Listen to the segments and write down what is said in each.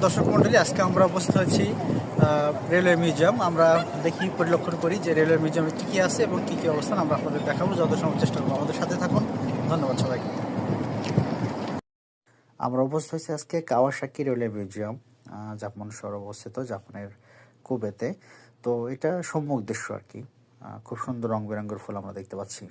দর্শক মন্ডলী, আজকে আমরা উপস্থিত আছি রেলওয়ে মিউজিয়াম। আমরা দেখি পরিলক্ষণ করি যে রেলওয়ে মিউজিয়ামে কী কী আছে এবং কী কী অবস্থান আমরা আপনাদের দেখাবো। যত সময় চেষ্টা করবো, আমাদের সাথে থাকুন। ধন্যবাদ সবাইকে। আমরা উপস্থিত হয়েছি আজকে কাওয়াসাকি রেলওয়ে মিউজিয়াম, জাপান শহরে অবস্থিত, জাপানের কোবেতে। তো এটা সম্মুখ দৃশ্য আর কি। খুব সুন্দর রং বেরঙের ফুল আমরা দেখতে পাচ্ছি।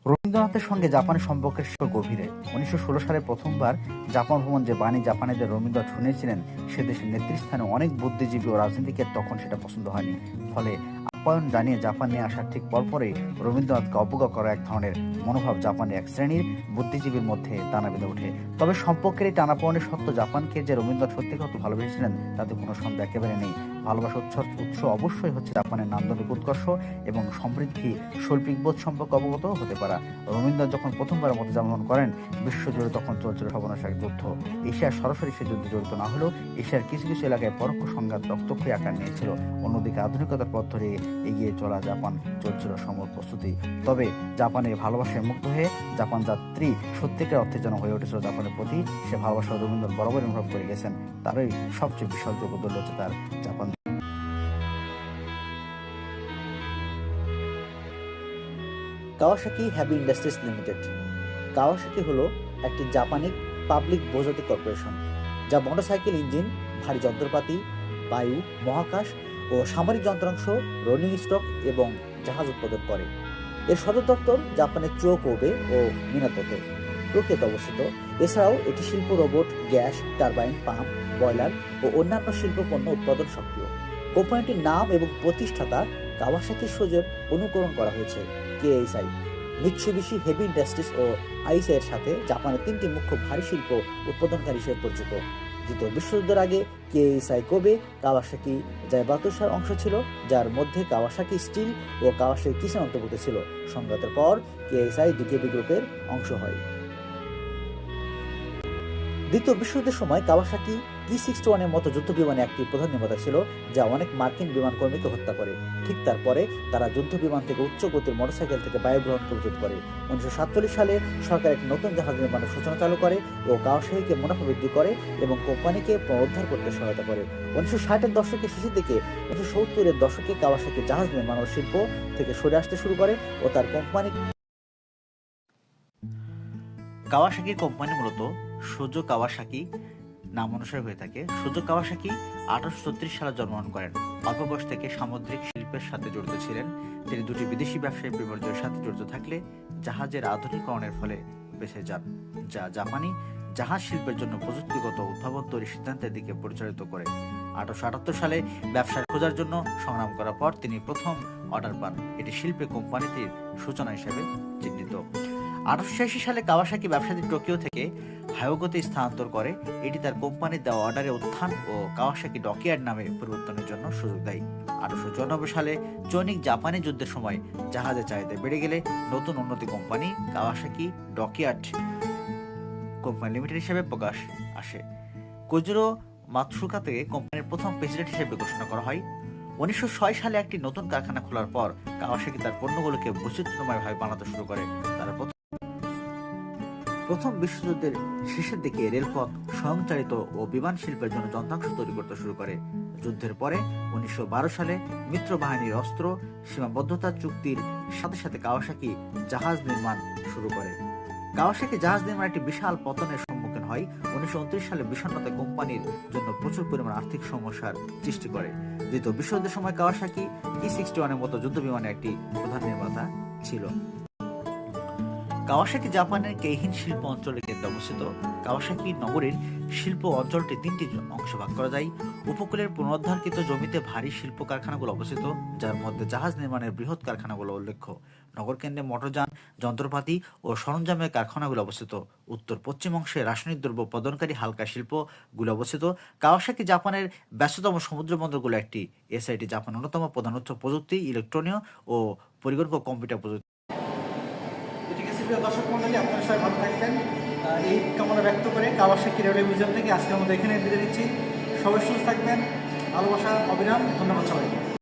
রবীন্দ্রনাথের সঙ্গে জাপানের সম্পর্কের গভীরে। 1916 সালে প্রথমবার জাপান ভ্রমণ যে বাণী জাপানিদের রবীন্দ্রনাথ শুনেছিলেন, সে দেশের নেতৃস্থানে অনেক বুদ্ধিজীবী ও রাজনীতিকের তখন সেটা পছন্দ হয়নি। ফলে আপ্যায়ন জানিয়ে জাপান নিয়ে আসার ঠিক পরপরই রবীন্দ্রনাথকে অবজ্ঞা করা এক ধরনের মনোভাব জাপানের এক শ্রেণীর বুদ্ধিজীবীর মধ্যে টানা বেঁধে ওঠে। তবে সম্পর্কের এই টানাপোড়েনের সত্ত্বেও জাপানকে যে রবীন্দ্রনাথ সত্যিকার ভালোবেসেছিলেন তাতে কোনো সন্দেহ একেবারে নেই। ভালোবাসার উৎস অবশ্যই হচ্ছে জাপানের নান্দনিক উৎকর্ষ এবং সমৃদ্ধি, শৈল্পিক বোধ সম্পর্কে অবগত হতে পারা। রবীন্দ্রনাথ যখন প্রথমবারের মতো জন্মগ্রহণ করেন, বিশ্বজুড়ে তখন চলছিল সর্বনাশক যুদ্ধ। এশিয়ার সরাসরি সে যুদ্ধে জড়িত না হলেও এশিয়ার কিছু কিছু এলাকায় পরোক্ষ সংঘাত রক্তক্ষয়ী আকার নিয়েছিল। অন্যদিকে আধুনিকতার পথ ধরে এগিয়ে চলা জাপান চলছিল সমর প্রস্তুতি। তবে জাপানের ভালোবাসায় মুগ্ধ হয়ে জাপান যাত্রী সত্যিকার অর্থে যেন হয়ে উঠেছিল জাপানের প্রতি। সে ভালোবাসা রবীন্দ্রনাথ বরাবর অনুভব করে গেছেন। তারই সবচেয়ে বিশাল যোগদান হচ্ছে তার Japan. Kawasaki heavy industries limited. Kawasaki হলো একটি জাপানি পাবলিক বৈদ্যুতিক কর্পোরেশন, যা মোটরসাইকেল ইঞ্জিন, ভারী যন্ত্রপাতি, বায়ু, মহাকাশ ও সামরিক যন্ত্রাংশ, রোলিং স্টক এবং জাহাজ উৎপাদন করে। এর সদর দপ্তর জাপানের কোবে ও মিনাতোতে টোকিওতে অবস্থিত। এছাড়াও এটি শিল্প, robot, gas turbine, pump, boiler ও অন্যান্য শিল্প পণ্য উৎপাদন সক্রিয়। কোম্পানিটির নাম এবং প্রতিষ্ঠাতা কাওয়াসাকি সোজোর অনুকরণ করা হয়েছে কেএসআই, মিৎসুবিশি হেভি ইন্ডাস্ট্রিজ ও আইসি এর সাথে জাপানের তিনটি মুখ্য ভারী শিল্প উৎপাদনকারী হিসেবে পরিচিত। দ্বিতীয় বিশ্বযুদ্ধের আগে কেএসআই কোবে কাওয়াসাকি জাইবাতোসার অংশ ছিল, যার মধ্যে কাওয়াসাকি স্টিল ও কাওয়াসাকি কিচেন অন্তর্ভুক্ত ছিল। সংঘাতের পর কেএসআই ডিকেবি গ্রুপের অংশ হয়। দ্বিতীয় বিশ্বযুদ্ধের সময় কাওয়াসাকি কি-61 এর মতো যুদ্ধ বিমানে একটি প্রধান নির্মাতা ছিল, যা অনেক মার্কিন বিমান কর্মীকে হত্যা করে। ঠিক তারপরে তারা যুদ্ধ বিমান থেকে উচ্চ গতির মোটরসাইকেল থেকে বায়ু গ্রহণ প্রস্তুত করে। 1947 সালে সরকার একটি নতুন জাহাজ নির্মাণের সূচনা চালু করে ও কাওয়াসাকিকে মুনাফা বৃদ্ধি করে এবং কোম্পানিকে পুনরুদ্ধার করতে সহায়তা করে। 1960-এর দশকের শেষের দিকে 1970-এর দশকে কাওয়াসাকি জাহাজ নির্মাণ ও শিল্প থেকে সরে আসতে শুরু করে ও তার কোম্পানি কাওয়াসাকি কোম্পানি মূলত সোজো কাওয়াসাকি নাম অনুসারে হয়ে থাকে। সোজো কাওয়াসাকি 1836 সালে জন্মগ্রহণ করেন। অল্প বয়স থেকে সামুদ্রিক শিল্পের সাথে জড়িত ছিলেন। তিনি দুটি বিদেশি ব্যবসায়ী বিপর্যয়ের সাথে জড়িত থাকলে জাহাজের আধুনিকরণের ফলে বেঁচে যান, যা জাপানি জাহাজ শিল্পের জন্য প্রযুক্তিগত উদ্ভাবন তৈরির সিদ্ধান্তের দিকে পরিচালিত করে। 1878 সালে ব্যবসার খোঁজার জন্য সংগ্রাম করার পর তিনি প্রথম অর্ডার পান। এটি শিল্পে কোম্পানিটির সূচনা হিসেবে চিহ্নিত। 1886 সালে কাওয়াসাকি ব্যবসায়ী টোকিও থেকে হায়োগোতে স্থানান্তর করে। এটি তার কোম্পানির দেওয়া অর্ডারে উত্থান ও কাওয়াসাকি ডকইয়ার্ড নামে পরিবর্তনের জন্য সুযোগ দেয়। 1894 সালে চৈনিক জাপানি যুদ্ধের সময় জাহাজের চাহিদা বেড়ে গেলে নতুন উন্নতি company Kawasaki dockyard company limited হিসেবে প্রকাশ আসে। কোজিরো মাতসুকাকে কোম্পানির প্রথম প্রেসিডেন্ট হিসেবে ঘোষণা করা হয়। 1906 সালে একটি নতুন কারখানা খোলার পর কাওয়াসাকি তার পণ্যগুলোকে বৈচিত্র্যময়ভাবে বানাতে শুরু করে। তারা প্রথম বিশ্বযুদ্ধের শেষের দিকে রেলপথ, স্বয়ংচালিত ও বিমান শিল্পের জন্য যন্ত্রাংশ তৈরি করতে শুরু করে। যুদ্ধের পরে 1912 সালে মিত্র বাহিনীর অস্ত্র সীমাবদ্ধতা চুক্তির সাথে সাথে কাওয়াসাকি জাহাজ নির্মাণ শুরু করে। কাওয়াসাকি জাহাজ নির্মাণ একটি বিশাল পতনের সম্মুখীন হয়। 1929 সালে বিষণ্ণতা কোম্পানির জন্য প্রচুর পরিমাণ আর্থিক সমস্যার সৃষ্টি করে। দ্বিতীয় বিশ্বযুদ্ধের সময় কাওয়াসাকি E-61 এর মতো যুদ্ধ বিমানের একটি প্রধান নির্মাতা ছিল। কাওয়াসাকি জাপানের কেইহিন শিল্প অঞ্চলের কেন্দ্রে অবস্থিত। কাওয়াসাকি নগরীর শিল্প অঞ্চলটি তিনটি অংশ ভাগ করা যায়। উপকূলের পুনরুদ্ধারকৃত জমিতে ভারী শিল্প কারখানাগুলো অবস্থিত, যার মধ্যে জাহাজ নির্মাণের বৃহৎ কারখানাগুলো উল্লেখ্য। নগর কেন্দ্রে মোটরযান, যন্ত্রপাতি ও সরঞ্জামের কারখানাগুলো অবস্থিত। উত্তর পশ্চিম অংশে রাসায়নিক দ্রব্য উৎপাদনকারী হালকা শিল্পগুলো অবস্থিত। কাওয়াসাকি জাপানের ব্যস্ততম সমুদ্র বন্দরগুলো একটি। এসআইটি জাপানের অন্যতম প্রধান উৎস প্রযুক্তি, ইলেকট্রনীয় ও পরিকল্পক কম্পিউটার প্রযুক্তি। ঠিক আছে প্রিয় দর্শক মন্ডলী, আপনারা সবাই ভালো থাকবেন এই কামনা ব্যক্ত করে কাওয়াসাকি রেলওয়ে মিউজিয়াম থেকে আজকে আমাদের এখানে বিদায় নিচ্ছি। সবাই সুস্থ থাকবেন, ভালোবাসা অবিরাম। ধন্যবাদ সবাইকে।